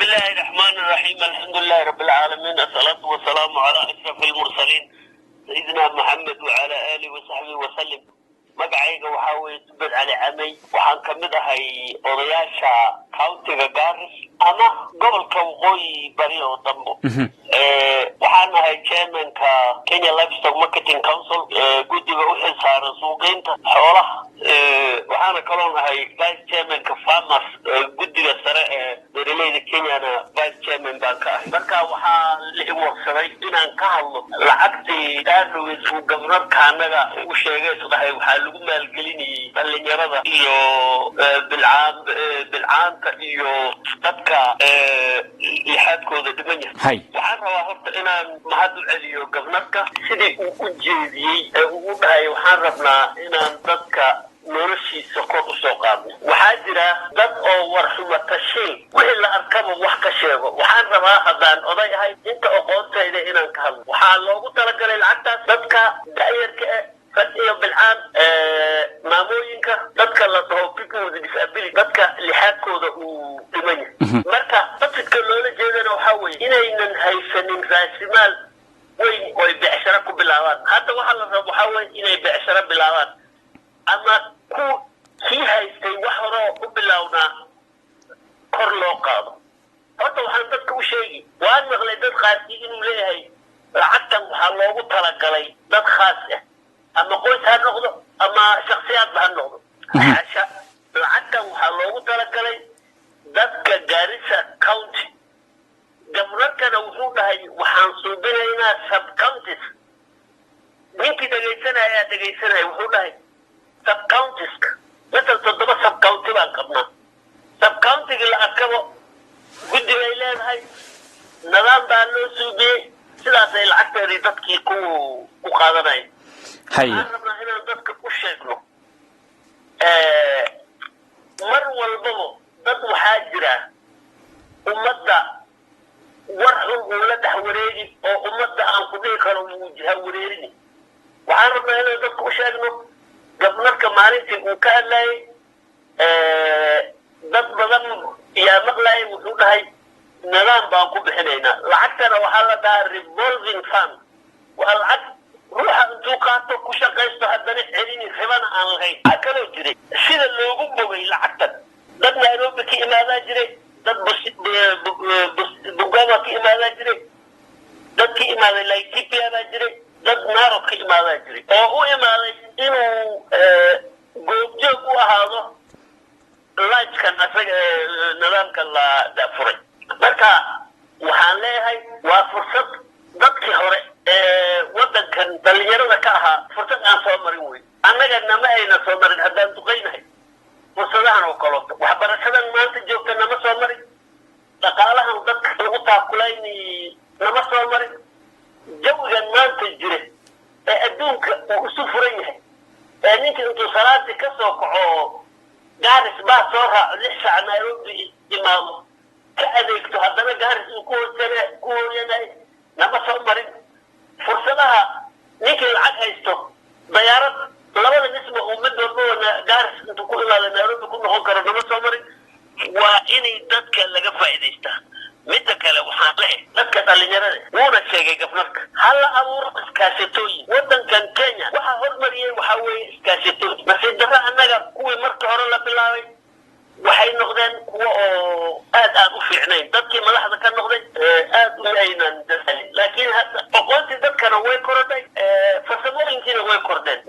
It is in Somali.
الله الرحمن الرحيم الحمد لله رب العالمين الصلاة والسلام على أشرف المرسلين سيدنا محمد وعلى آله وصحبه وسلم magacayga waxa weeye Dubad Ali Camay waxaan kamid ahay odayaasha county-ga Garis ama gobolka Waqooyi Bari oo dambo waxaan ahay chairman-ka Kenya Livestock Marketing Council guddiga u xilsaaran suuqeynta xoolaha waxaan kaloo ahay vice chairman-ka farmers guddiga sare ee beeraleyda Kenya vice chairman baan ka ahay marka waxaa la iwaqsaday inaan ka hadlo lacagtii daarweys uu gobolkaanaga u sheegay subaxay waxaa lagu maalgelinayay dhalinyarada iyo bilcaanta iyo dadka lixaadkooda dhiman yahay waxaan rabaa horta inaan mahad u celiyo gobolka sidii uu u jeediyey ee uu dhahay waxaan rabnaa inaan dadka noloshiisa kor u soo qaadno waxaa jira dad oo warxuma tashay wixii la arkaba wax ka sheego waxaan rabaa haddaan oday ahay inta aqoontayda inaan ka hadlo waxaa loogu talagalay lacagtaas dadka da'yarka fadhiyo bilcaan maamooyinka dadka la dhaho people with disability dadka lixaadkooda uu dhiman yahay marka dadka loola jeedana waxaa weeye inaynan haysanin raasimaal weyn oo becsharo ku bilaabaan hadda waxaa la rabo waxaa weeye inay becsharo bilaabaan ama kii haystay wax hore u bilawnaa kor loo qaado horta waxaan dadka u sheegi waan maqlay dad qaarkii inuu leeyahay lacagtan waxaa loogu talagalay dad khaas ah ama qoys ha noqdo ama shakhsiyaad ha noqdo xasha lacagtan waxaa loogu talagalay dadka Garissa County gobolkana wuxuu dhahay waxaan suubinaynaa sub counties ninkii dhageysanaya wuxuu dhahay sub counties مثل تضرب سب كاونتي بان قبنا سب كاونتي اللي أكبر قد ما يلين هاي نظام بانو سوبي سلاسة العكتة ريدتك يكون مقادرين هاي عربنا هنا ندتك وشيكلو مروا البابو ضد حاجرة ومدى ورحوا ولد حوريني ومدى أنقضي كانوا موجها وريني وعربنا هنا ندتك وشيكلو gobolka maalintii uu ka hadlay dad badan yaa maqlay wuxuu dhahay nidaam baan ku bixinaynaa lacagtana waxaa la dhahaa revolving fund waa lacag ruuxa intuu qaato ku shaqaysto haddana celini ribana aan lahayn kaloo jiray sida loogu bogay lacagtan dad Nairobi ka imaadaa jiray dad Bugama ka imaadaa jiray dad ka imaaday Laikipia baa jiray dad Narok ka imaadaa jiray oo u imaaday inuu goobjoog u ahaado laajkan asaga nidaamka la dafuray marka waxaan leeyahay waa fursad dadkii hore wadankan dhalinyarada ka ahaa fursad aan soo marin wey annaga nama ayna soo marin haddaan duqaynahay fursadahan oo kaleeto waxbarashadan maanta joogta nama soo marin dhaqaalahan dadka lagu taakulayni nama soo marin jawigan maanta jira ee adduunka uu isu furan yahay ninka intuu salaadii ka soo kaco Garis baa soo raaco 6 saac Nairobi imaamo ka adeegto haddana Garis uu ku hooyanay nama soo marin fursadaha ninka lacag haysto diyaarad labada nismo oo mid walba Garis intuu ku imaado Nairobi ku noqon karo nama soo marin waa inay dadka laga faa'iideystaa midda kale waxaan leeyahay dadka dhalinyarada wuuna sheegay gobolka hal abuur iskaashatooyin wadankan Kenya waxa hormariyay waxa weeye iskaashatooyin masidara annaga kuwii markii hore la bilaabay waxay noqdeen kuwa oo aad u fiicnayn dadkii madaxda ka noqday aad u aynan dadalin laakiin hadda aqoontii dadkana way korodhay farsamooyinkiina way kordheen